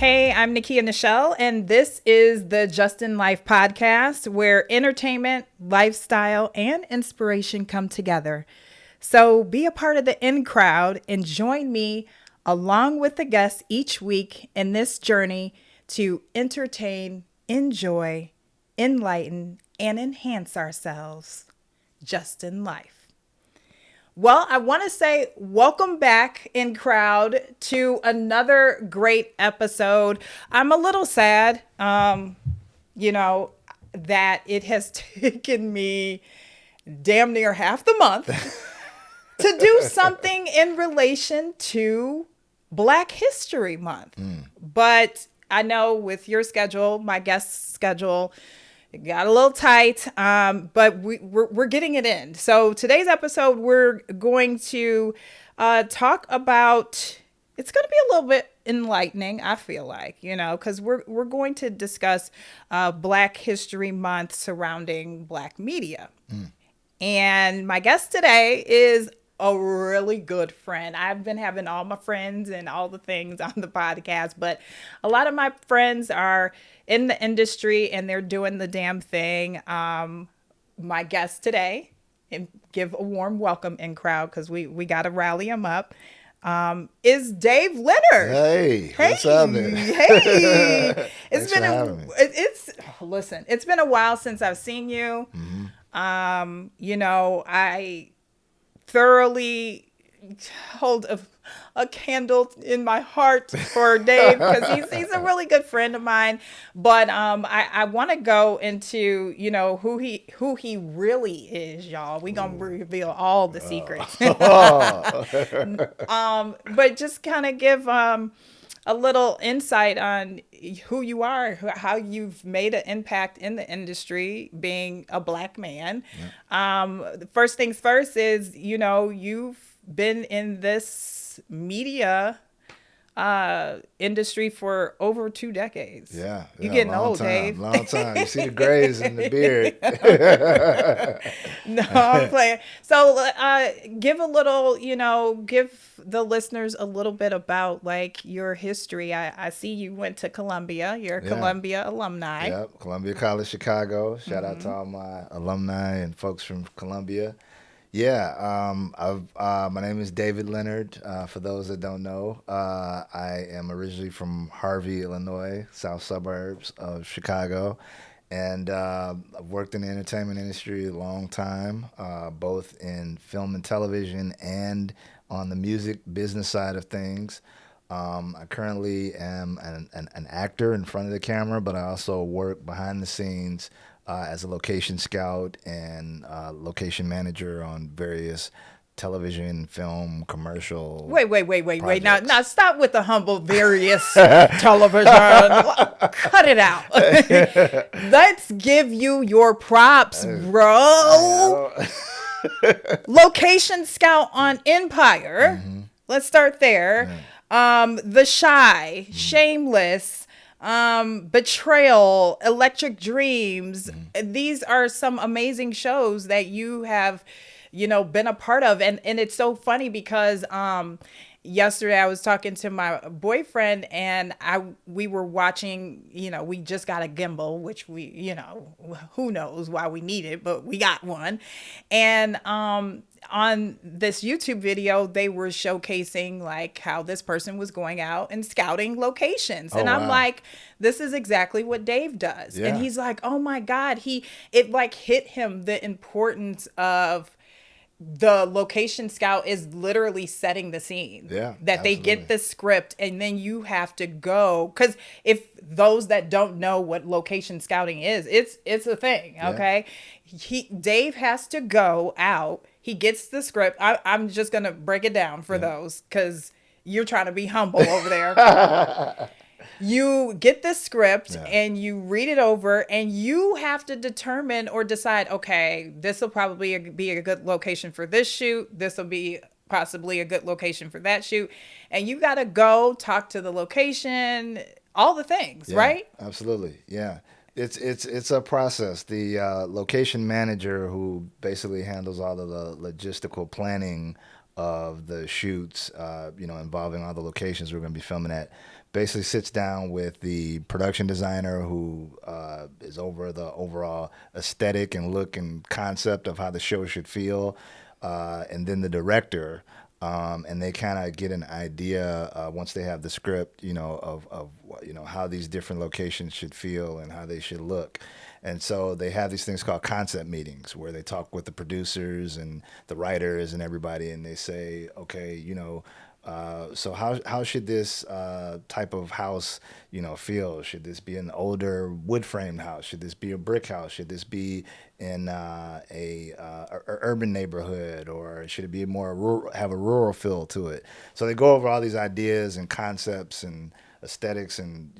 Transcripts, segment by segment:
Hey, I'm Nekia Nichelle, and this is the Just in Life podcast where entertainment, lifestyle, and inspiration come together. So be a part of the in crowd and join me along with the guests each week in this journey to entertain, enjoy, enlighten, and enhance ourselves just in life. Well, I want to say welcome back in crowd to another great episode. I'm a little sad, that it has taken me damn near half the month to do something in relation to Black History Month. But I know with your schedule, my guest schedule, it got a little tight, but we're getting it in. So today's episode, we're going to talk about, it's going to be a little bit enlightening, I feel like, because we're going to discuss Black History Month surrounding Black media. And my guest today is a really good friend. I've been having all my friends and all the things on the podcast, but a lot of my friends are in the industry and they're doing the damn thing. My guest today, and give a warm welcome in crowd because we got to rally him up, is Dave Leonard. Hey, what's up, man? Hey, Thanks for having me. It's been a while since I've seen you. I thoroughly hold a candle in my heart for Dave because he's a really good friend of mine. But I want to go into who he really is, y'all. We gonna reveal all the secrets. But just kind of give a little insight on who you are, how you've made an impact in the industry, being a Black man. First things first is, you've been in this media industry for over 2 decades. Yeah. You're getting long old, time, Dave. Long time. You see the grays in the beard. No, I'm playing. So give the listeners a little bit about your history. I see you went to Columbia. You're a Columbia alumni. Yep, Columbia College, Chicago. Shout out to all my alumni and folks from Columbia. Yeah, my name is David Leonard. For those that don't know, I am originally from Harvey, Illinois, south suburbs of Chicago. And I've worked in the entertainment industry a long time, both in film and television and on the music business side of things. I currently am an actor in front of the camera, but I also work behind the scenes as a location scout and location manager on various television, film, commercial. Wait. projects. Now stop with the humble various television. Cut it out. Let's give you your props, bro. Location scout on Empire. Let's start there. The Shy, Shameless, Betrayal, Electric Dreams. These are some amazing shows that you have, been a part of. And it's so funny because yesterday I was talking to my boyfriend and we were watching, we just got a gimbal, which we, who knows why we need it, but we got one. And on this YouTube video, they were showcasing how this person was going out and scouting locations. And I'm like, this is exactly what Dave does. Yeah. And he's like, oh my God, it hit him the importance of the location scout is literally setting the scene. Yeah, that they absolutely. get the script and then you have to go. Because if those that don't know what location scouting is, it's a thing. Okay. Dave has to go out. He gets the script. I'm just going to break it down for those because you're trying to be humble over there. You get the script and you read it over and you have to determine or decide, okay, this will probably be a good location for this shoot. This will be possibly a good location for that shoot. And you got to go talk to the location, all the things, right? Absolutely. Yeah. It's a process. The location manager who basically handles all of the logistical planning of the shoots, involving all the locations we're going to be filming at, basically sits down with the production designer who is over the overall aesthetic and look and concept of how the show should feel, and then the director. And they kind of get an idea once they have the script, of how these different locations should feel and how they should look. And so they have these things called concept meetings where they talk with the producers and the writers and everybody, and they say, okay, so how should this type of house, feel? Should this be an older wood framed house? Should this be a brick house? Should this be in a urban neighborhood, or should it be more rural, have a rural feel to it? So they go over all these ideas and concepts and aesthetics and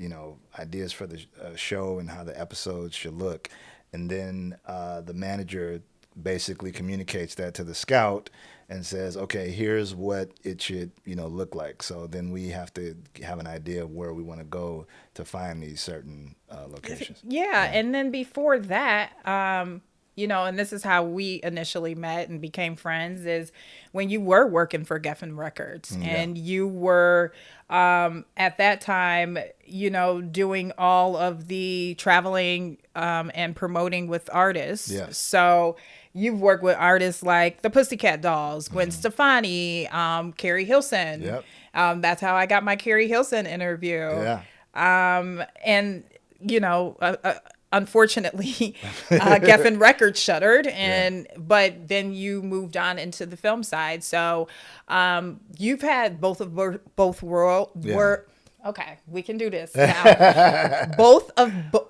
ideas for the show and how the episodes should look, and then the manager basically communicates that to the scout and says, okay, here's what it should look like. So then we have to have an idea of where we want to go to find these certain locations. Yeah, and then before that, and this is how we initially met and became friends, is when you were working for Geffen Records, and you were at that time, doing all of the traveling and promoting with artists. Yes. So you've worked with artists like the Pussycat Dolls, Gwen Stefani, Carrie Hilson. Yep. That's how I got my Carrie Hilson interview. Yeah. And unfortunately, Geffen Records shuttered, but then you moved on into the film side. So you've had both world. Okay, we can do this now.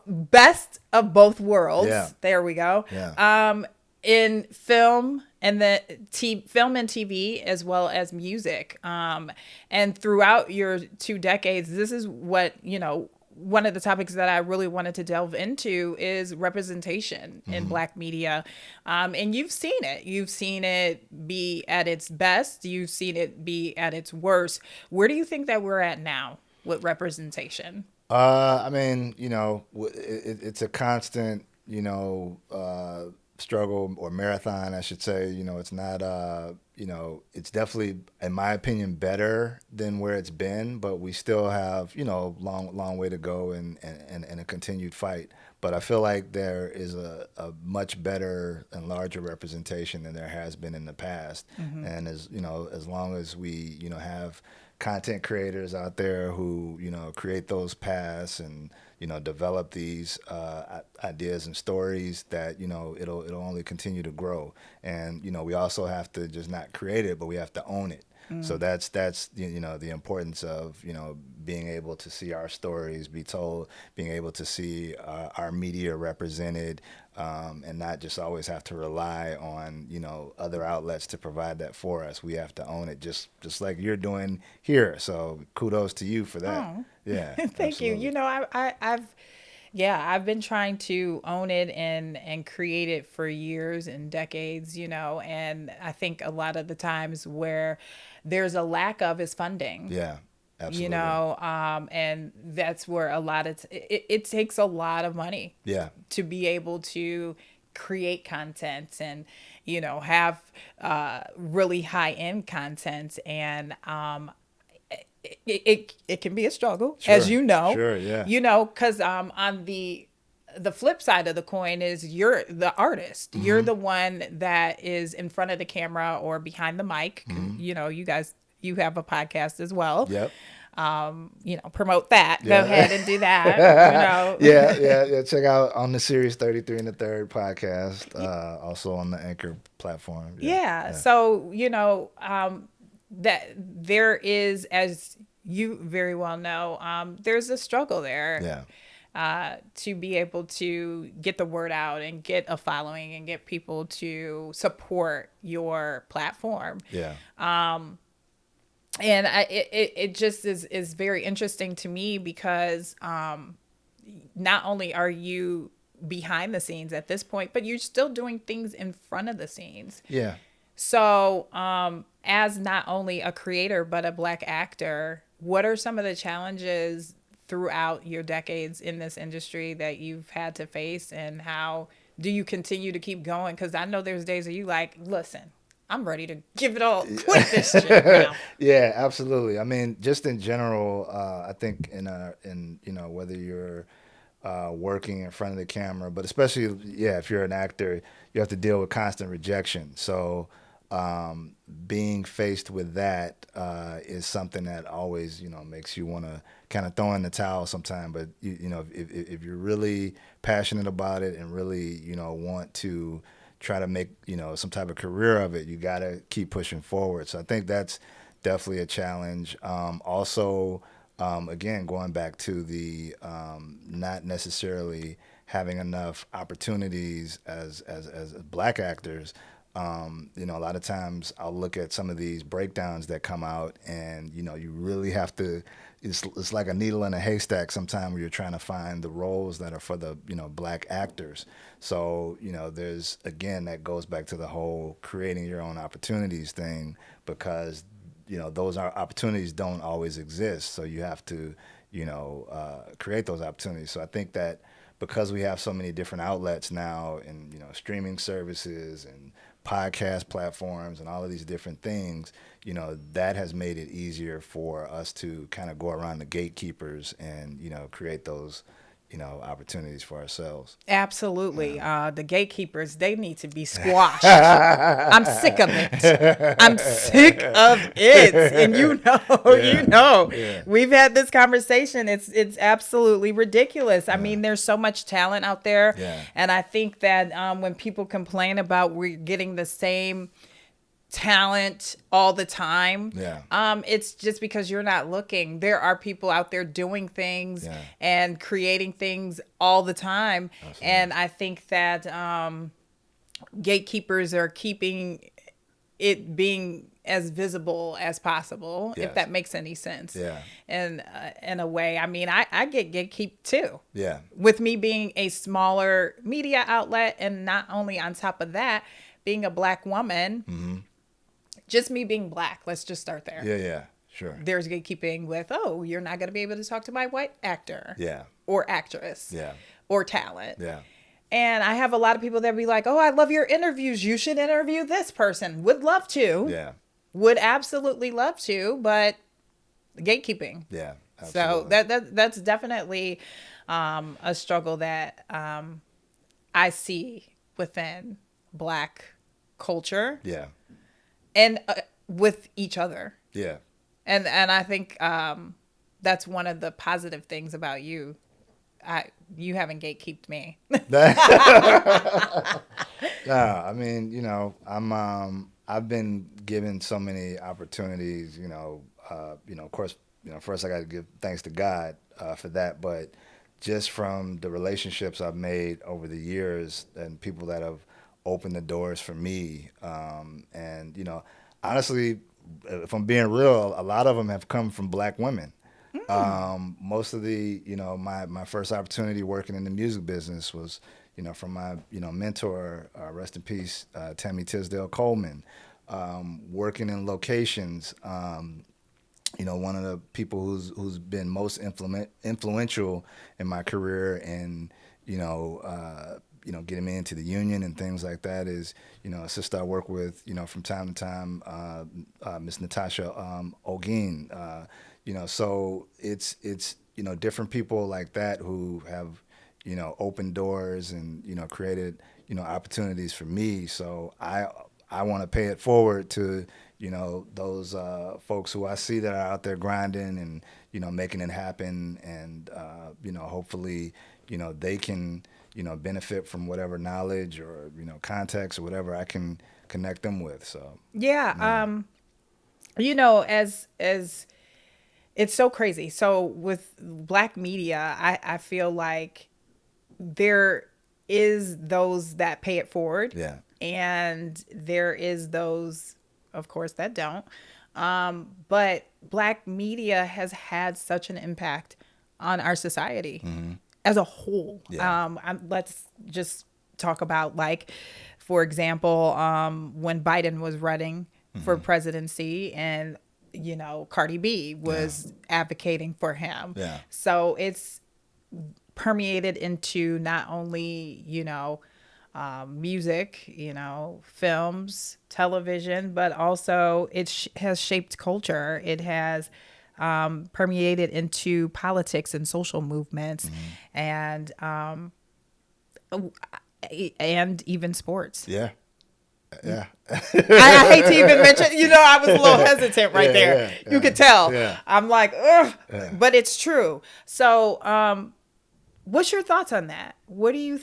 Best of both worlds. Yeah. There we go. Yeah. In film and film and TV, as well as music. And throughout your 2 decades, this is what, one of the topics that I really wanted to delve into is representation in Black media. And you've seen it. You've seen it be at its best. You've seen it be at its worst. Where do you think that we're at now with representation? It's a constant, struggle, or marathon, I should say. It's not, it's definitely, in my opinion, better than where it's been, but we still have, long way to go and a continued fight. But I feel like there is a much better and larger representation than there has been in the past. And as long as we, have content creators out there who, create those paths and, develop these ideas and stories, that, it'll only continue to grow. And, we also have to just not create it, but we have to own it. So that's the importance of being able to see our stories be told, being able to see our media represented, and not just always have to rely on other outlets to provide that for us. We have to own it, just like you're doing here. So kudos to you for that. Oh. Yeah, thank absolutely. you. I've been trying to own it and create it for years and decades, and I think a lot of the times where there's a lack of is funding. Yeah, absolutely. And that's where a lot of it takes a lot of money. Yeah. To be able to create content and have really high end content, and it can be a struggle, Sure. as you know. Sure, yeah. Because on the flip side of the coin is you're the artist. You're the one that is in front of the camera or behind the mic. You guys, you have a podcast as well. Yep. Promote that. Yeah. Go ahead and do that. Yeah. Check out On the Series 33 and the Third podcast, also on the Anchor platform. Yeah. So, that there is, as you very well know, there's a struggle there. Yeah. To be able to get the word out and get a following and get people to support your platform. Yeah. And it just is very interesting to me because not only are you behind the scenes at this point, but you're still doing things in front of the scenes. Yeah. So as not only a creator, but a Black actor, what are some of the challenges throughout your decades in this industry that you've had to face, and how do you continue to keep going? Because I know there's days where you like, listen, I'm ready to give it all, quit this shit now. Yeah, absolutely. I mean, just in general, I think in whether you're working in front of the camera, but especially if you're an actor, you have to deal with constant rejection. So being faced with that is something that always makes you want to kind of throw in the towel sometime. But if you're really passionate about it and really want to try to make some type of career of it, you got to keep pushing forward. So I think that's definitely a challenge. Also, again, going back to the not necessarily having enough opportunities as black actors. A lot of times I'll look at some of these breakdowns that come out, and you really have to. It's like a needle in a haystack sometimes, where you're trying to find the roles that are for the black actors. So there's, again, that goes back to the whole creating your own opportunities thing, because those opportunities don't always exist. So you have to create those opportunities. So I think that because we have so many different outlets now, and streaming services and podcast platforms and all of these different things, that has made it easier for us to kind of go around the gatekeepers and create those opportunities for ourselves. Absolutely. The gatekeepers, they need to be squashed. I'm sick of it. I'm sick of it. And we've had this conversation. It's absolutely ridiculous. I mean, there's so much talent out there. Yeah. And I think that when people complain about we're getting the same talent all the time, it's just because you're not looking. There are people out there doing things and creating things all the time. Absolutely. And I think that gatekeepers are keeping it being as visible as possible, if that makes any sense. And in a way, I mean, I get gatekeeped too. With me being a smaller media outlet, and not only on top of that, being a black woman, just me being black. Let's just start there. Yeah, sure. There's gatekeeping with, you're not going to be able to talk to my white actor. Or actress. Or talent. And I have a lot of people that be like, I love your interviews. You should interview this person. Would love to. Would absolutely love to, but gatekeeping. Absolutely. So that's definitely a struggle that I see within black culture. And with each other. And I think that's one of the positive things about you. You haven't gatekeeped me. No, I mean, I've been given so many opportunities. Of course, first I got to give thanks to God for that, but just from the relationships I've made over the years and people that have opened the doors for me, and honestly, if I'm being real, a lot of them have come from black women. Most of the my first opportunity working in the music business was from my mentor, rest in peace, Tammy Tisdale Coleman. Working in locations, one of the people who's been most influential in my career, and getting me into the union and things like that is, a sister I work with, from time to time, Miss Natasha Ogin. So it's different people like that who have, opened doors and, created, opportunities for me. So I want to pay it forward to, those folks who I see that are out there grinding and, making it happen. And, hopefully, they can, benefit from whatever knowledge or, context or whatever I can connect them with. So, as it's so crazy. So with black media, I feel like there is those that pay it forward. And there is those, of course, that don't. But black media has had such an impact on our society as a whole. Let's just talk about, like, for example, when Biden was running for presidency, and Cardi B was advocating for him. So it's permeated into not only music, films, television, but also it has shaped culture. It has permeated into politics and social movements, and even sports. Yeah. Yeah. I hate to even mention, I was a little hesitant right there. You could tell. Yeah. I'm like, ugh, but it's true. So, what's your thoughts on that? What do you,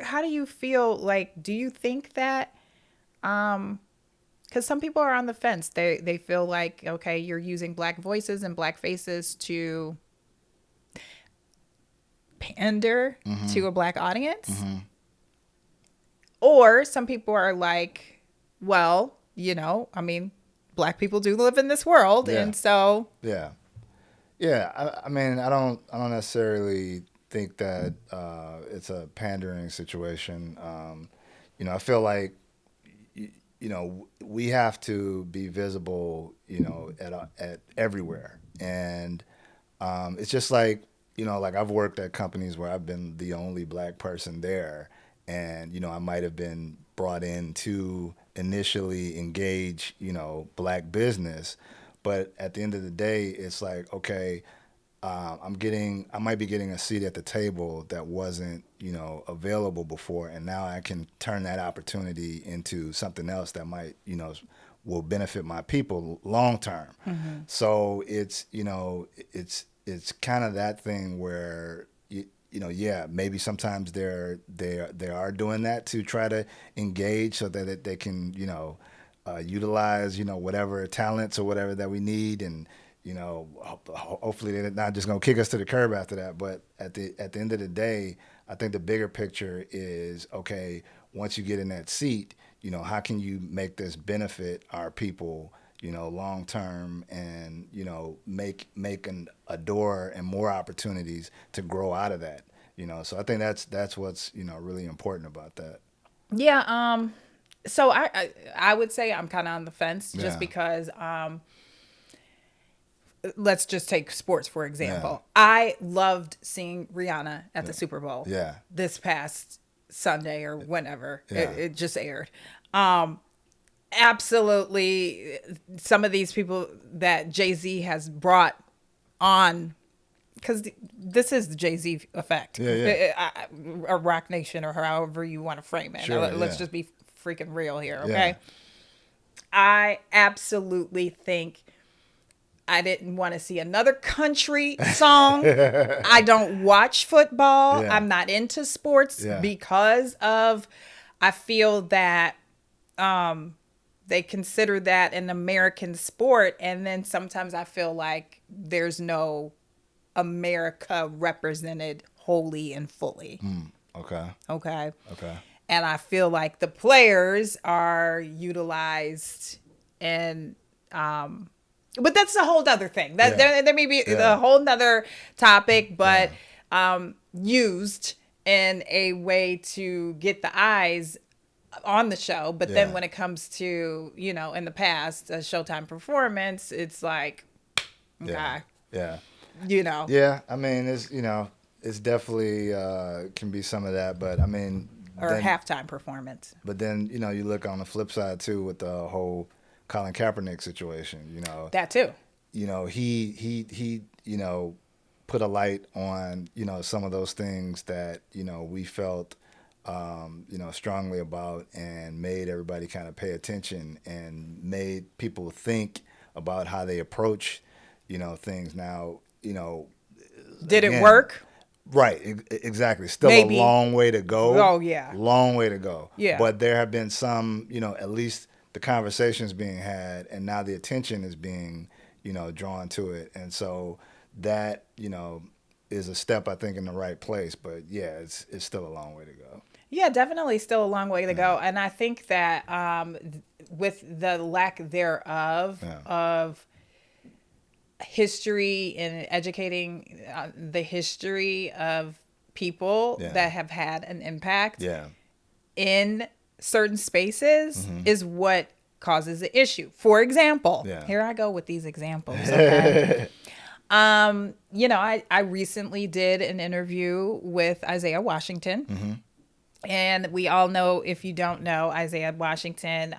how do you feel? Like, do you think that, because some people are on the fence. They feel like, okay, you're using Black voices and Black faces to pander to a Black audience. Or some people are like, well, Black people do live in this world. And so. Yeah. Yeah. I mean, I don't necessarily think that it's a pandering situation. I feel like, we have to be visible, at everywhere. And it's just like, like I've worked at companies where I've been the only Black person there. And, I might have been brought in to initially engage, Black business. But at the end of the day, it's like, okay, I might be getting a seat at the table that wasn't, available before. And now I can turn that opportunity into something else that might, will benefit my people long term. So it's, it's kind of that thing where, maybe sometimes they are doing that to try to engage so that they can, utilize, whatever talents or whatever that we need. And, hopefully they're not just going to kick us to the curb after that. But at the end of the day, I think the bigger picture is, okay, once you get in that seat, how can you make this benefit our people, long term, and, make a door and more opportunities to grow out of that. So I think that's what's, really important about that. Yeah. So I would say I'm kind of on the fence just because, let's just take sports, for example. I loved seeing Rihanna at the Super Bowl this past Sunday or whenever it just aired. Absolutely. Some of these people that Jay-Z has brought on, because this is the Jay-Z effect, or Rock Nation, or however you want to frame it. Sure, Let's just be freaking real here, okay? I absolutely think I didn't want to see another country song. I don't watch football. I'm not into sports because of, I feel that they consider that an American sport. And then sometimes I feel like there's no America represented wholly and fully. Okay. And I feel like the players are utilized and, but that's a whole other thing. There may be a whole nother topic, but used in a way to get the eyes on the show. But then when it comes to, in the past, a Showtime performance, it's like, okay. Yeah. I mean, it's definitely can be some of that, but I mean. Or halftime performance. But then, you look on the flip side too with the whole Colin Kaepernick situation, That too. He put a light on, some of those things that, we felt, strongly about, and made everybody kind of pay attention and made people think about how they approach, things. Now, did it work? Right, exactly. Still Maybe. A long way to go. Oh, yeah. Long way to go. Yeah. But there have been some, at least the conversations being had, and now the attention is being, drawn to it. And so that, is a step, I think, in the right place. But yeah, it's still a long way to go. Yeah, definitely still a long way to go. And I think that with the lack thereof of history and educating the history of people that have had an impact in certain spaces is what causes the issue. For example, here I go with these examples. Okay? I recently did an interview with Isiah Washington. And we all know, if you don't know, Isiah Washington.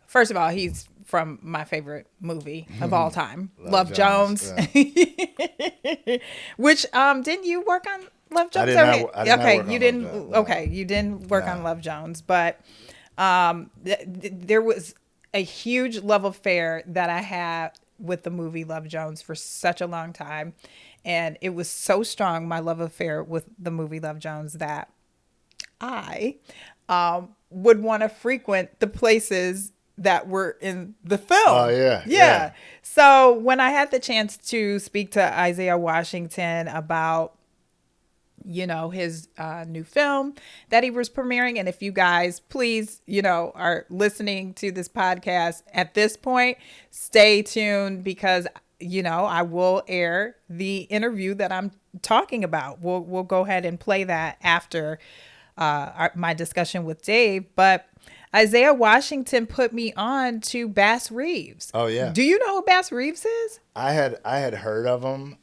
First of all, he's from my favorite movie of all time, Love Jones. Yeah. Which didn't you work on Love Jones? I did not Okay, work you on didn't. Love Jones. Okay, you didn't work on Love Jones, but there was a huge love affair that I had with the movie Love Jones for such a long time, and it was so strong, my love affair with the movie Love Jones, that I would want to frequent the places that were in the film. Oh, yeah. So when I had the chance to speak to Isiah Washington about, his new film that he was premiering, and if you guys please, are listening to this podcast at this point, stay tuned, because I will air the interview that I'm talking about. We'll go ahead and play that after my discussion with Dave. But Isiah Washington put me on to Bass Reeves. Oh, yeah. Do you know who Bass Reeves is? I had heard of him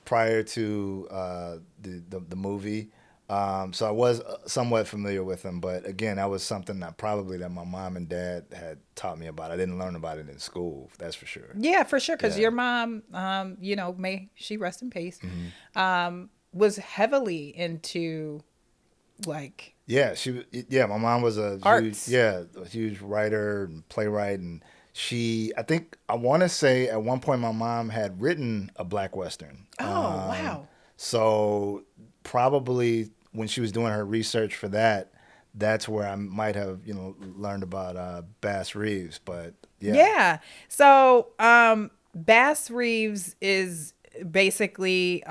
prior to the movie, so I was somewhat familiar with him. But again, that was something that my mom and dad had taught me about. I didn't learn about it in school, that's for sure. Yeah, for sure, because your mom, may she rest in peace, was heavily into like. Yeah, my mom was a huge writer and playwright, and I want to say at one point my mom had written a Black Western. Oh, wow. So probably when she was doing her research for that, that's where I might have, learned about Bass Reeves, but yeah. Yeah. So Bass Reeves is basically,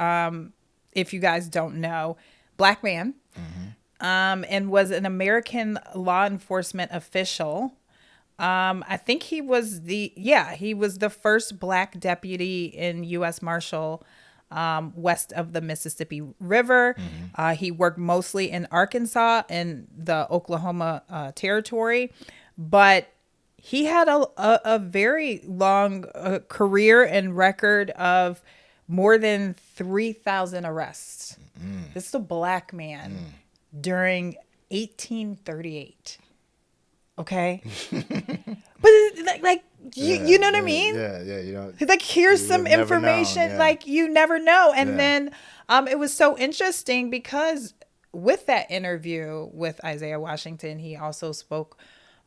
if you guys don't know, Black man. Mm-hmm. And was an American law enforcement official. I think he was the first Black deputy in U.S. Marshal west of the Mississippi River. Mm-hmm. He worked mostly in Arkansas and the Oklahoma territory, but he had a very long career and record of more than 3,000 arrests. Mm-hmm. This is a Black man. Mm. During 1838. Okay? But you know what I mean? Yeah. Like, here's some information, like, you never know. And then it was so interesting because with that interview with Isiah Washington, he also spoke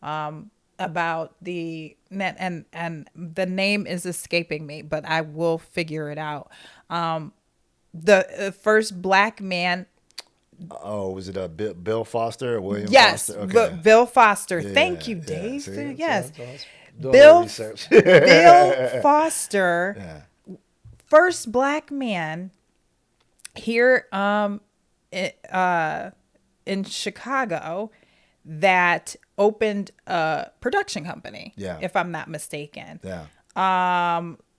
about and the name is escaping me, but I will figure it out. The first Black man. Oh, was it Bill Foster or William Foster? Yes, okay. Bill Foster. Yeah, thank you, Dave. Yes. Bill Foster, first Black man here in Chicago that opened a production company, if I'm not mistaken. Yeah.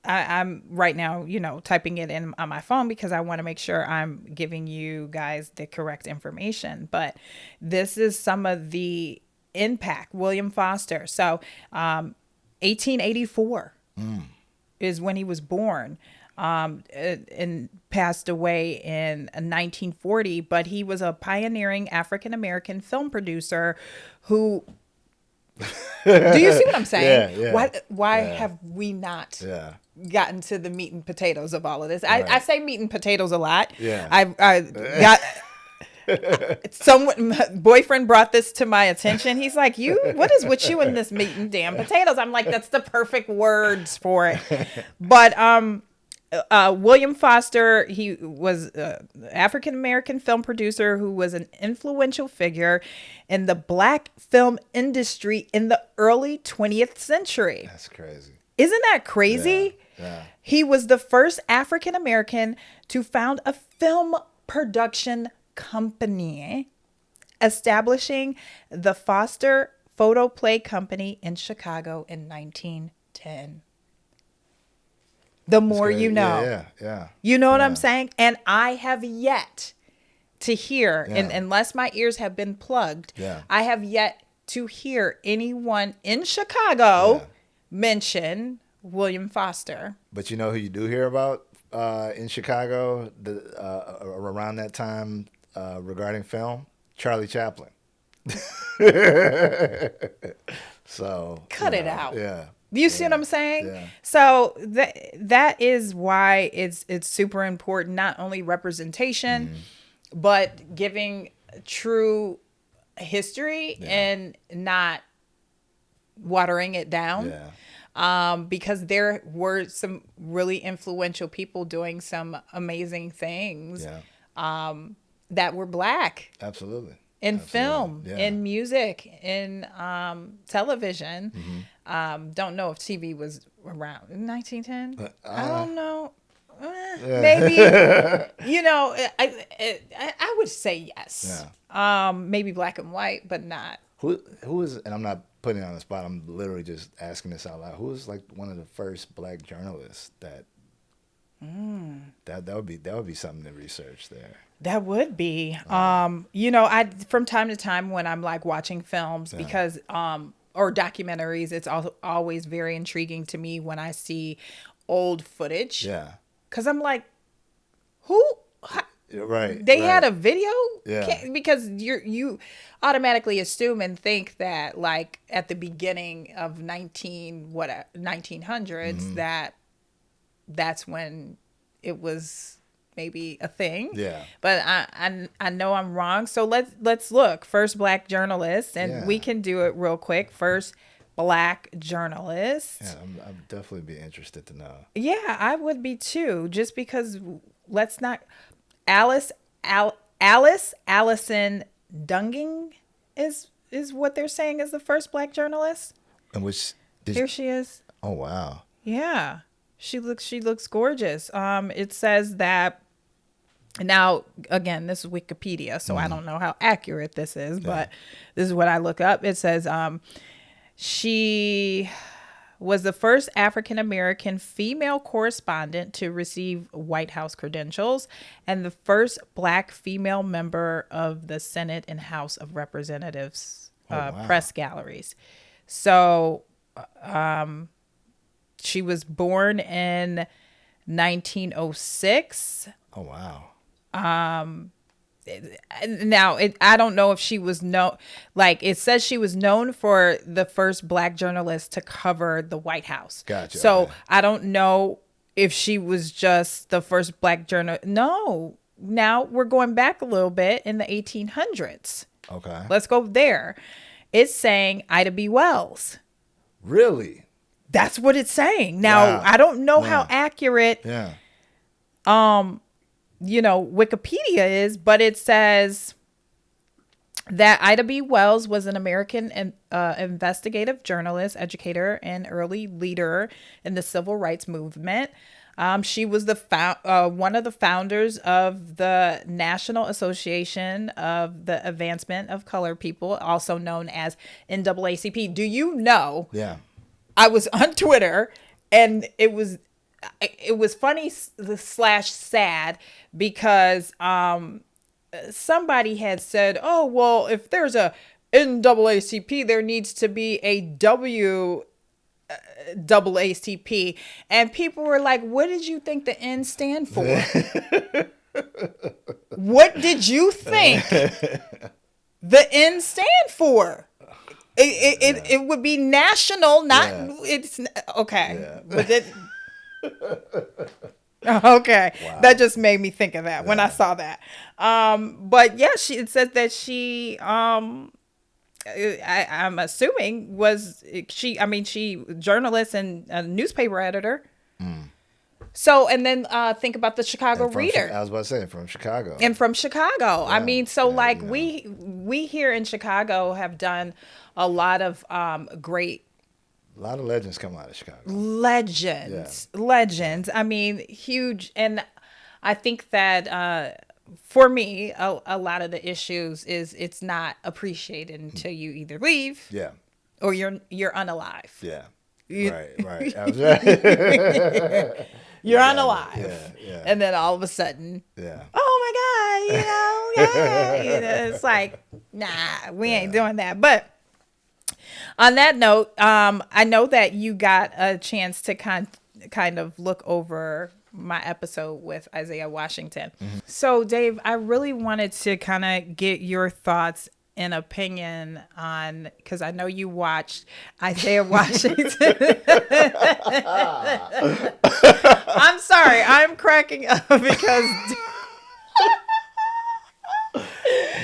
I'm right now, typing it in on my phone because I want to make sure I'm giving you guys the correct information. But this is some of the impact. William Foster. So 1884 is when he was born, and passed away in 1940. But he was a pioneering African-American film producer who... Do you see what I'm saying? Yeah. Why have we not gotten to the meat and potatoes of all of this? Right. I say meat and potatoes a lot. Yeah. I got someone, boyfriend brought this to my attention. He's like, what is with you and this meat and damn potatoes? I'm like, that's the perfect words for it. But William Foster, he was an African-American film producer who was an influential figure in the Black film industry in the early 20th century. That's crazy. Isn't that crazy? Yeah. He was the first African-American to found a film production company, establishing the Foster Photoplay Company in Chicago in 1910. The more you know. Yeah. You know what I'm saying? And I have yet to hear, and unless my ears have been plugged, I have yet to hear anyone in Chicago mention William Foster. But you know who you do hear about in Chicago around that time regarding film? Charlie Chaplin. So cut it out. Yeah. You see what I'm saying? Yeah. So that is why it's super important, not only representation, but giving true history and not watering it down. Yeah. Because there were some really influential people doing some amazing things that were Black. Absolutely. In film, Yeah. in music, in television. Don't know if TV was around in 1910. I don't know. Maybe. I would say yes. Yeah. Maybe black and white, but not. Who is? And I'm not putting it on the spot. I'm literally just asking this out loud. Who was like one of the first Black journalists that? That would be something to research there. That would be. I from time to time when I'm like watching films because or documentaries, it's also always very intriguing to me when I see old footage. Yeah. Cuz I'm like, who Right. they had a video? Yeah. Because you automatically assume and think that like at the beginning of 1900s that's when it was maybe a thing. Yeah. But I know I'm wrong. So let's look. First Black journalist, and we can do it real quick. First Black journalist. Yeah, I'd definitely be interested to know. Yeah, I would be too. Just because let's not. Alice Allison Dunging is what they're saying is the first Black journalist. And which here she is. Oh wow. Yeah. She looks gorgeous. It says that now again, this is Wikipedia, so I don't know how accurate this is, but this is what I look up. It says she was the first African American female correspondent to receive White House credentials and the first Black female member of the Senate and House of Representatives press galleries. So she was born in 1906. Oh, wow. Now, I don't know if she was like it says she was known for the first Black journalist to cover the White House. Gotcha. So okay. I don't know if she was just the first Black journalist. No. Now we're going back a little bit in the 1800s. Okay. Let's go there. It's saying Ida B. Wells. Really? That's what it's saying. Now, I don't know how accurate Wikipedia is, but it says that Ida B. Wells was an American investigative journalist, educator, and early leader in the civil rights movement. She was one of the founders of the National Association of the Advancement of Colored People, also known as NAACP. Do you know? Yeah. I was on Twitter, and it was funny / sad because somebody had said, "Oh, well, if there's a NAACP, there needs to be a WAACP," and people were like, "What did you think the N stand for? What did you think the N stand for?" It would be national, not it's okay. Yeah. But okay, wow. That just made me think of that when I saw that. But yeah, it says that she I'm assuming she journalist and a newspaper editor. So, and then think about the Chicago Reader. I was about to say from Chicago. And from Chicago. Yeah. I mean, so we here in Chicago have done a lot of great. A lot of legends come out of Chicago. Legends. I mean, huge. And I think that for me, a lot of the issues is it's not appreciated until you either leave. Yeah. Or you're unalive. Yeah. Right. You're unalive. Yeah. And then all of a sudden, oh my God, it's like, nah, we ain't doing that. But on that note, I know that you got a chance to kind of look over my episode with Isiah Washington. So, Dave, I really wanted to kind of get your thoughts and opinion on, because I know you watched Isiah Washington. I'm sorry, I'm cracking up because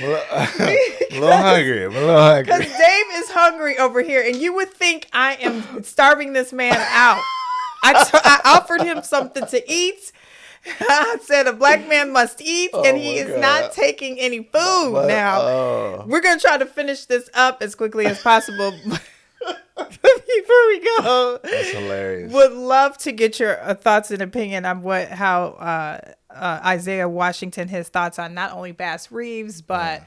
I'm a little hungry. because Dave is hungry over here, and you would think I am starving this man out. I offered him something to eat. I said a black man must eat, and he is not taking any food now. We're going to try to finish this up as quickly as possible. Before we go, That's hilarious. would love to get your thoughts and opinion on how Isiah Washington, his thoughts on not only Bass Reeves, but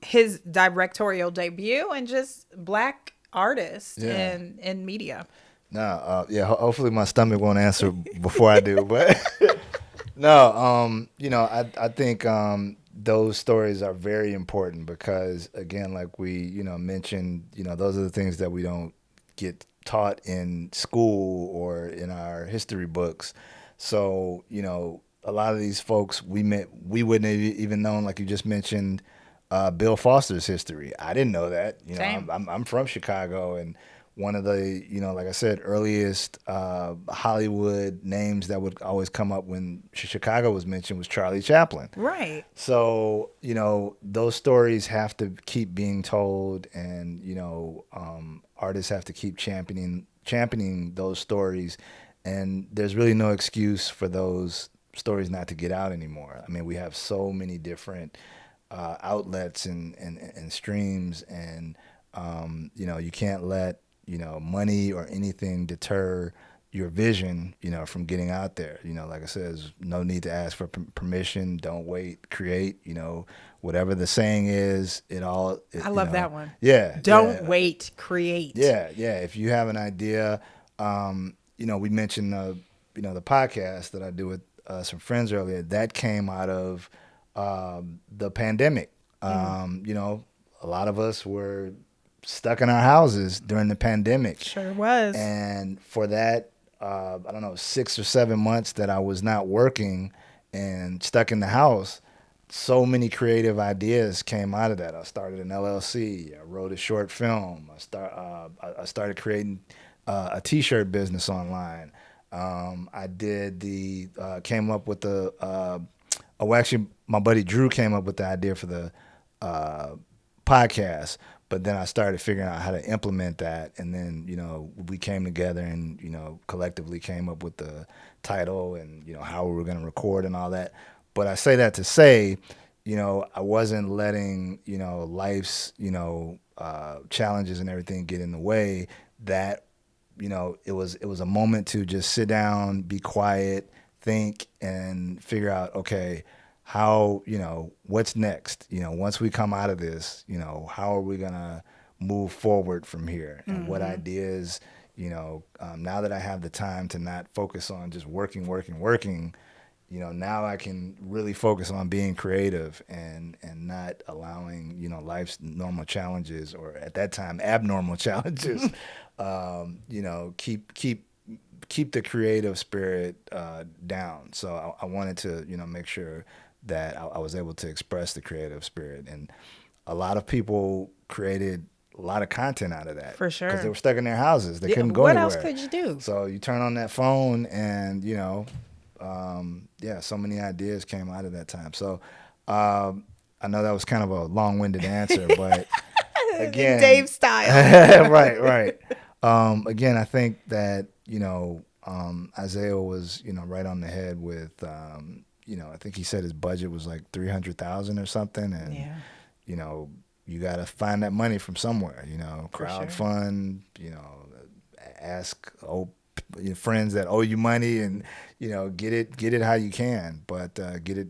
his directorial debut and just black artists in media. No, hopefully my stomach won't answer before I do, but no, I think those stories are very important because, again, like we, mentioned, those are the things that we don't get taught in school or in our history books. So, a lot of these folks we wouldn't have even known, like you just mentioned, Bill Foster's history. I didn't know that. I'm from Chicago, and one of the, like I said, earliest Hollywood names that would always come up when Chicago was mentioned was Charlie Chaplin. Right. So, those stories have to keep being told, and, artists have to keep championing those stories. And there's really no excuse for those stories not to get out anymore. I mean, we have so many different outlets and streams, and, you can't let money or anything deter your vision, from getting out there. Like I said, there's no need to ask for permission. Don't wait, create, whatever the saying is, I love that one. Yeah. Don't wait, create. Yeah. If you have an idea, we mentioned, the podcast that I do with some friends earlier, that came out of the pandemic. A lot of us were stuck in our houses during the pandemic. Sure was. And for that, 6 or 7 months that I was not working and stuck in the house, so many creative ideas came out of that. I started an LLC. I wrote a short film. I started creating a T-shirt business online. I came up with actually my buddy Drew came up with the idea for the podcast. But then I started figuring out how to implement that, and then we came together and collectively came up with the title and how we were going to record and all that. But I say that to say, I wasn't letting life's challenges and everything get in the way. That it was a moment to just sit down, be quiet, think, and figure out, okay, how, what's next? Once we come out of this, how are we going to move forward from here? And what ideas, now that I have the time to not focus on just working, now I can really focus on being creative and not allowing, life's normal challenges, or at that time, abnormal challenges, keep the creative spirit down. So I wanted to, make sure that I was able to express the creative spirit. And a lot of people created a lot of content out of that. For sure. Because they were stuck in their houses. They couldn't go anywhere. What else could you do? So you turn on that phone and, so many ideas came out of that time. So I know that was kind of a long-winded answer, but again. Dave style. Right. Again, I think that, Isiah was, right on the head with, I think he said his budget was like $300,000 or something, and you got to find that money from somewhere. Crowdfund. Ask your friends that owe you money, and get it how you can, but get it.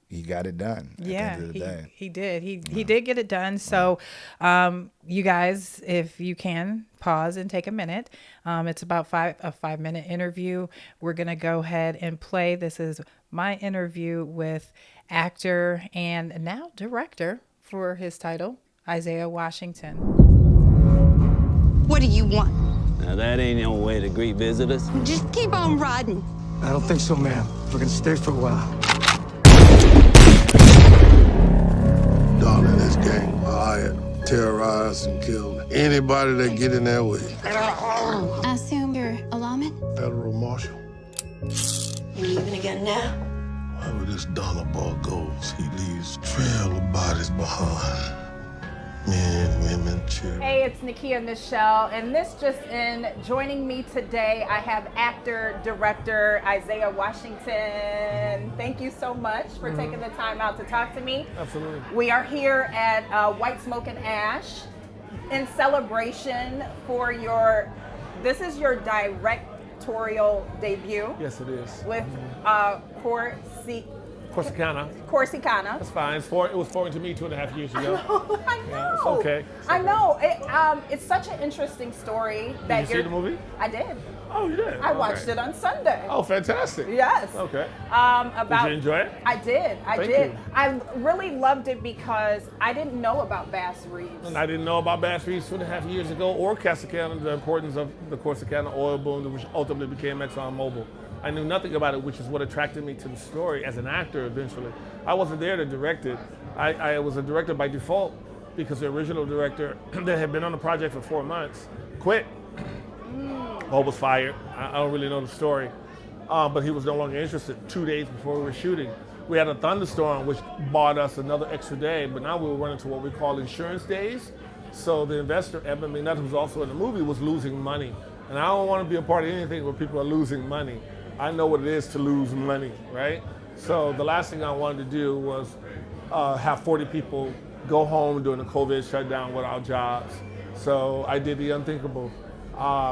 He got it done. At the end of the day. He did. He did get it done. So, you guys, if you can pause and take a minute, it's about a 5-minute interview. We're gonna go ahead and play. This is my interview with actor and now director for his title, Isiah Washington. What do you want? Now that ain't no way to greet visitors. Just keep on riding. I don't think so, ma'am. We're gonna stay for a while. Dawn in this gang hired, terrorized, and killed anybody that get in their way. I assume you're a lawman? Federal marshal. You leaving again now? Wherever this dollar ball goes, he leaves trail of bodies behind. Men, women, children. Hey, it's Nikia and Nichelle, and this just in. Joining me today, I have actor, director Isiah Washington. Thank you so much for taking the time out to talk to me. Absolutely. We are here at White Smoke and Ash in celebration for this is your directorial debut Yes, it is. with Corsicana. That's Corsicana. fine. It was foreign to me 2.5 years ago. I know. Yeah, it's okay. I know. It's such an interesting story. Did you see the movie? I did. Oh, you did? I watched it on Sunday. Oh, fantastic. Yes. Okay. About. Did you enjoy it? I did. I Thank did. you. I really loved it because I didn't know about Bass Reeves. And I didn't know about Bass Reeves 2.5 years ago, or Corsicana, the importance of the Corsicana oil boom, which ultimately became ExxonMobil. I knew nothing about it, which is what attracted me to the story as an actor eventually. I wasn't there to direct it. I was a director by default because the original director that had been on the project for 4 months quit or was fired. I don't really know the story. But he was no longer interested 2 days before we were shooting. We had a thunderstorm which bought us another extra day, but now we were running to what we call insurance days. So the investor, Eben McNutt, who's also in the movie, was losing money. And I don't want to be a part of anything where people are losing money. I know what it is to lose money, right? So the last thing I wanted to do was have 40 people go home during the COVID shutdown without jobs. So I did the unthinkable.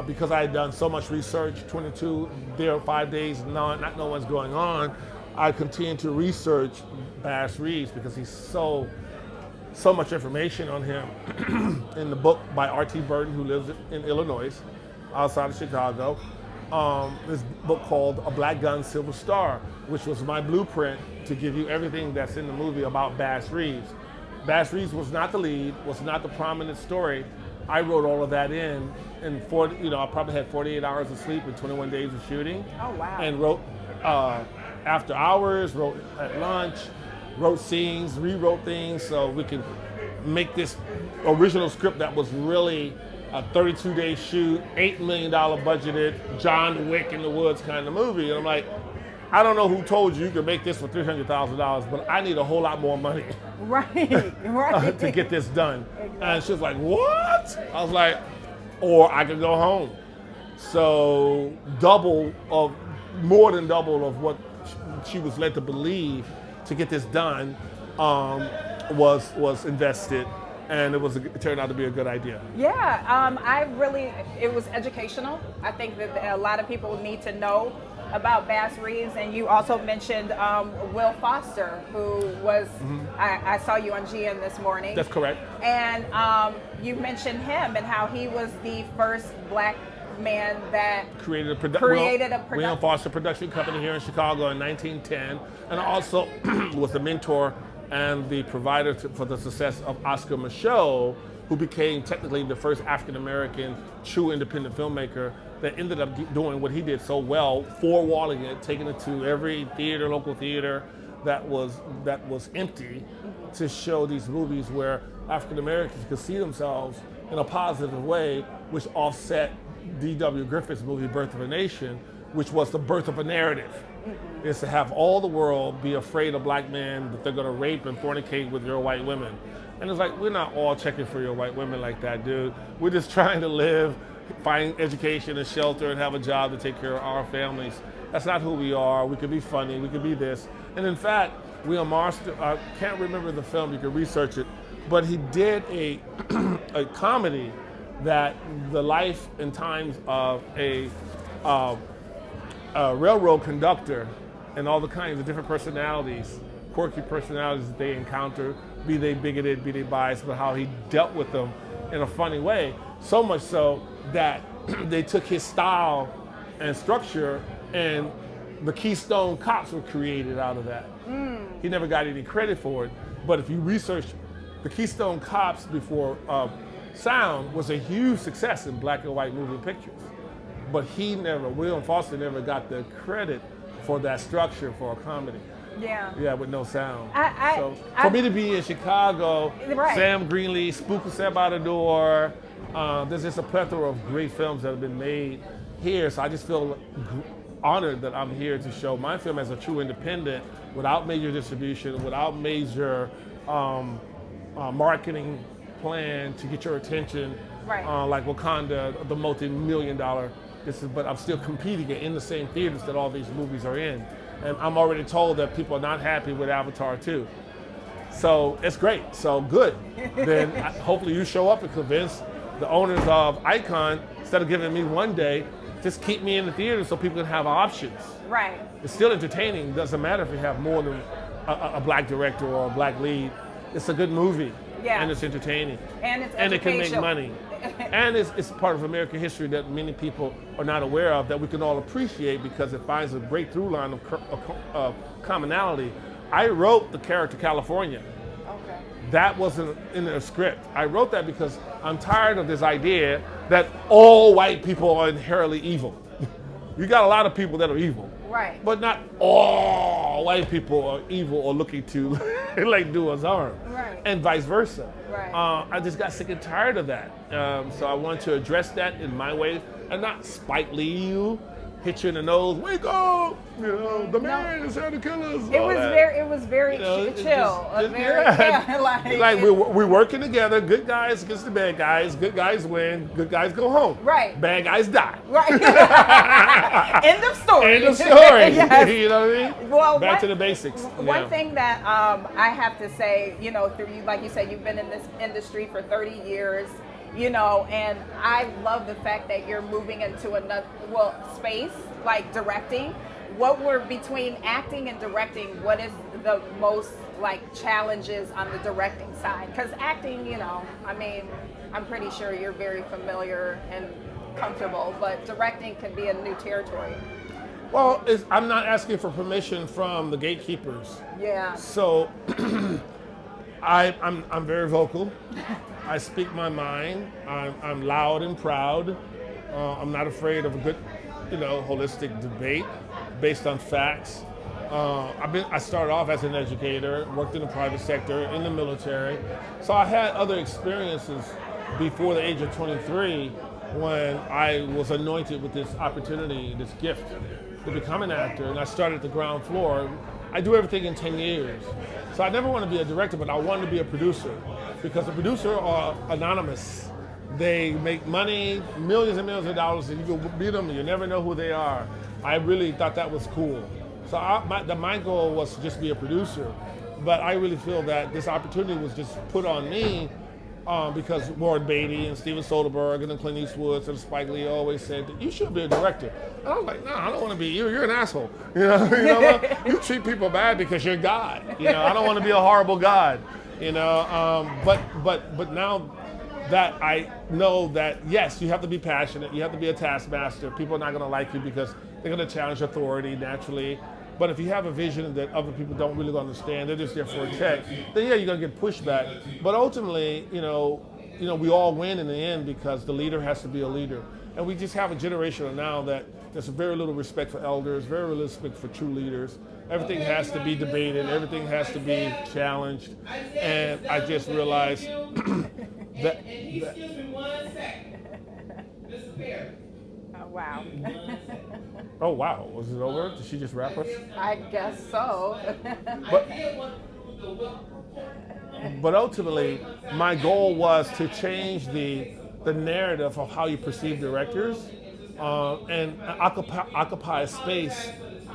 Because I had done so much research, 22 there, 5 days, not knowing what's going on, I continued to research Bass Reeves because he's so much information on him in the book by R.T. Burton, who lives in Illinois, outside of Chicago. This book called A Black Gun, Silver Star, which was my blueprint to give you everything that's in the movie about Bass Reeves. Bass Reeves was not the lead, was not the prominent story. I wrote all of that in I probably had 48 hours of sleep and 21 days of shooting. Oh, wow. And wrote after hours, wrote at lunch, wrote scenes, rewrote things so we could make this original script that was really a 32-day shoot, $8 million budgeted, John Wick in the woods kind of movie. And I'm like, I don't know who told you could make this for $300,000, but I need a whole lot more money. Right. To get this done. Exactly. And she was like, what? I was like, or I could go home. So more than double of what she was led to believe to get this done was invested. And it turned out to be a good idea. Yeah, it was educational. I think that a lot of people need to know about Bass Reeves, and you also mentioned Will Foster, who was, I saw you on GN this morning. That's correct. And you mentioned him and how he was the first black man that created a production. Will Foster production company here in Chicago in 1910, and also was the mentor and the provider for the success of Oscar Micheaux, who became technically the first African-American true independent filmmaker that ended up doing what he did so well, four-walling it, taking it to every theater, local theater that was empty, to show these movies where African-Americans could see themselves in a positive way, which offset D.W. Griffith's movie Birth of a Nation, which was the birth of a narrative. Is to have all the world be afraid of black men, that they're gonna rape and fornicate with your white women. And it's like, we're not all checking for your white women like that, dude. We're just trying to live, find education and shelter and have a job to take care of our families. That's not who we are. We could be funny, we could be this. And in fact, Will Marston, I can't remember the film, you can research it, but he did a comedy that the life and times of a railroad conductor and all the kinds of different personalities, quirky personalities that they encounter, be they bigoted, be they biased, but how he dealt with them in a funny way. So much so that they took his style and structure, and the Keystone Cops were created out of that. He never got any credit for it, but if you research the Keystone Cops before sound was a huge success in black and white moving pictures. But William Foster never got the credit for that structure for a comedy. Yeah. Yeah, with no sound. For me to be in Chicago, right. Sam Greenlee, Spook and Sam by the Door, there's just a plethora of great films that have been made here. So I just feel honored that I'm here to show my film as a true independent, without major distribution, without major marketing plan to get your attention, right. Like Wakanda, the multi-million-dollar. But I'm still competing in the same theaters that all these movies are in. And I'm already told that people are not happy with Avatar 2. So it's great, so good. Then hopefully you show up and convince the owners of Icon, instead of giving me one day, just keep me in the theater so people can have options. Right. It's still entertaining. Doesn't matter if you have more than a black director or a black lead. It's a good movie. Yeah. And it's entertaining. And it's and it can make money. And it's part of American history that many people are not aware of, that we can all appreciate because it finds a great through line of commonality. I wrote the character California. Okay. That wasn't in the script. I wrote that because I'm tired of this idea that all white people are inherently evil. You got a lot of people that are evil. Right. But not all white people are evil or looking to like do us harm. Right. And vice versa. Right. I just got sick and tired of that. So I wanted to address that in my way and not Spike Lee you, hit you in the nose, wake up, the man is here to kill us. It was very chill. Like we're working together, good guys against the bad guys, good guys win, good guys go home. Right. Bad guys die. Right. End of story. End of story. Yes. You know what I mean? Well, back to the basics. One thing that I have to say, through you, like you said, you've been in this industry for 30 years. And I love the fact that you're moving into another space, like directing. What were between acting and directing, what is the most challenges on the directing side? Because acting, I'm pretty sure you're very familiar and comfortable, but directing can be a new territory. Well, I'm not asking for permission from the gatekeepers. Yeah. So I'm very vocal. I speak my mind. I'm loud and proud. I'm not afraid of a good, holistic debate based on facts. I started off as an educator, worked in the private sector, in the military. So I had other experiences before the age of 23 when I was anointed with this opportunity, this gift to become an actor. And I started at the ground floor. I do everything in 10 years. So I never want to be a director, but I wanted to be a producer. Because the producers are anonymous. They make money, millions and millions of dollars, and you can meet them and you never know who they are. I really thought that was cool. So my goal was to just be a producer. But I really feel that this opportunity was just put on me because Warren Beatty and Steven Soderbergh and Clint Eastwood and Spike Lee always said that you should be a director. And I was like, no, I don't want to be you. You're an asshole. You know what? You treat people bad because you're God. I don't want to be a horrible God. But now that I know that, yes, you have to be passionate, you have to be a taskmaster. People are not going to like you because they're going to challenge authority naturally. But if you have a vision that other people don't really understand, they're just there for a check, then yeah, you're going to get pushback. But ultimately, we all win in the end because the leader has to be a leader. And we just have a generation now that there's very little respect for elders, very little respect for true leaders. Everything has to be debated. Everything has to be challenged. And I just realized that. Excuse me 1 second. Disappear. Oh, wow. Oh, wow. Was it over? Did she just wrap us? I guess so. But ultimately, my goal was to change the narrative of how you perceive directors and occupy a space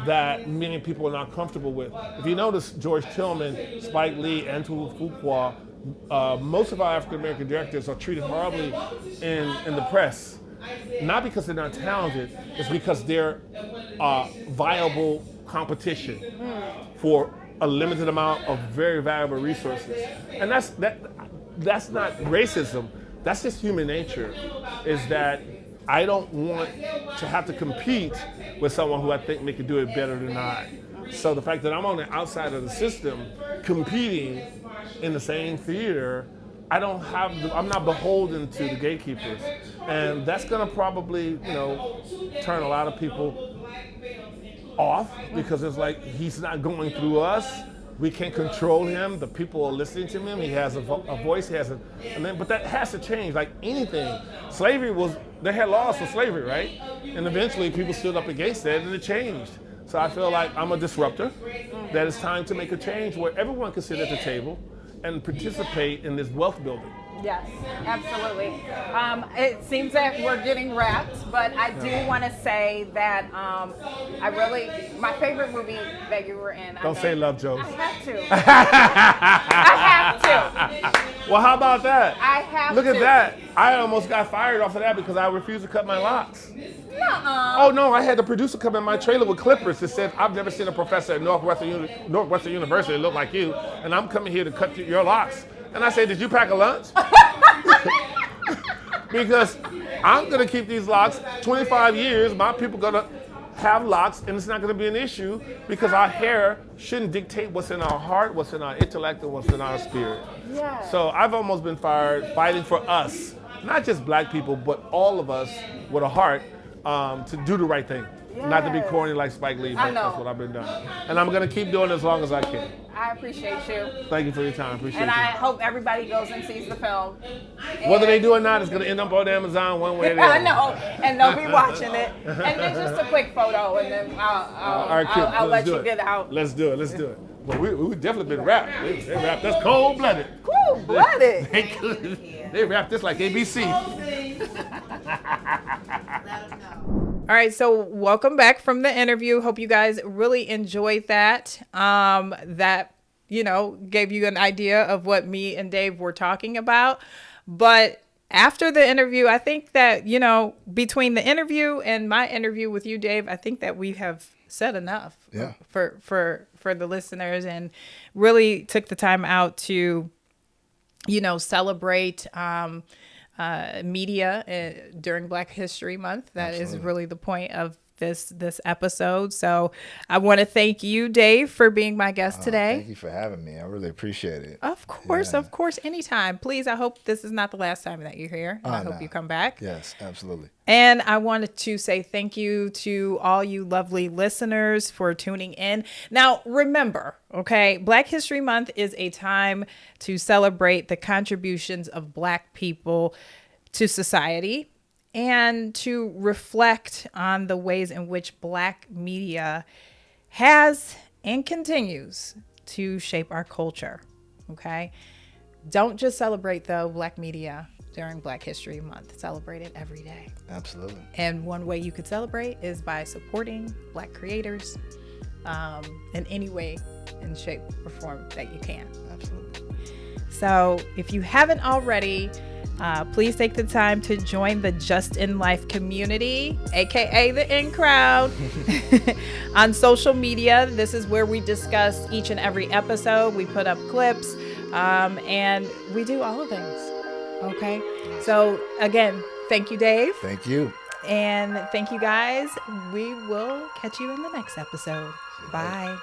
that many people are not comfortable with. If you notice, George Tillman, Spike Lee, and Fuqua, most of our African American directors are treated horribly in the press. Not because they're not talented, it's because they're viable competition for a limited amount of very valuable resources. And that's not racism, that's just human nature, is that I don't want to have to compete with someone who I think may could do it better than I. So the fact that I'm on the outside of the system competing in the same theater, I don't have, I'm not beholden to the gatekeepers. And that's gonna probably, turn a lot of people off because it's like he's not going through us. We can't control him. The people are listening to him. He has a voice. He has but that has to change. Like anything, slavery they had laws for slavery, right? And eventually people stood up against that, and it changed. So I feel like I'm a disruptor. That it's time to make a change where everyone can sit at the table and participate in this wealth building. Yes, absolutely. It seems that we're getting wrapped, but I do want to say that my favorite movie that you were in. Don't say Love Jones. I have to. I have to. Well, how about that? I have Look to. at that. I almost got fired off of that because I refused to cut my locks. Nuh-uh. Oh no, I had the producer come in my trailer with clippers that said, I've never seen a professor at Northwestern University that look like you, and I'm coming here to cut your locks. And I said, did you pack a lunch? Because I'm gonna keep these locks 25 years. My people gonna have locks, and it's not gonna be an issue because our hair shouldn't dictate what's in our heart, what's in our intellect, and what's in our spirit. Yeah. So I've almost been fired fighting for us, not just black people, but all of us with a heart to do the right thing. Not to be corny like Spike Lee, but that's what I've been doing. And I'm gonna keep doing it as long as I can. I appreciate you. Thank you for your time. Appreciate And you. I hope everybody goes and sees the film. Whether they do or not, it's gonna end up on Amazon one way or the other. I know, and they'll be watching it. And then just a quick photo, and then I'll let you get out. Let's do it. Well, we definitely been rapped. They rapped us cold-blooded. Cold-blooded. They rapped this like ABC. All right, so welcome back from the interview. Hope you guys really enjoyed that. That, gave you an idea of what me and Dave were talking about. But after the interview, I think that, between the interview and my interview with you, Dave, I think that we have said enough for the listeners, and really took the time out to, celebrate media during Black History Month. That is really the point of this episode. So I want to thank you, Dave, for being my guest today. Thank you for having me. I really appreciate it. Of course, anytime. Please, I hope this is not the last time that you're here. I hope you come back. Yes, absolutely. And I wanted to say thank you to all you lovely listeners for tuning in. Now, remember, okay, Black History Month is a time to celebrate the contributions of Black people to society and to reflect on the ways in which Black media has and continues to shape our culture, okay? Don't just celebrate, though, Black media during Black History Month. Celebrate it every day. Absolutely. And one way you could celebrate is by supporting Black creators in any way, in shape or form that you can. Absolutely. So if you haven't already, please take the time to join the Just in Life community, aka the In Crowd, on social media. This is where we discuss each and every episode. We put up clips, and we do all the things. Okay. So again, thank you, Dave. Thank you. And thank you, guys. We will catch you in the next episode. Bye.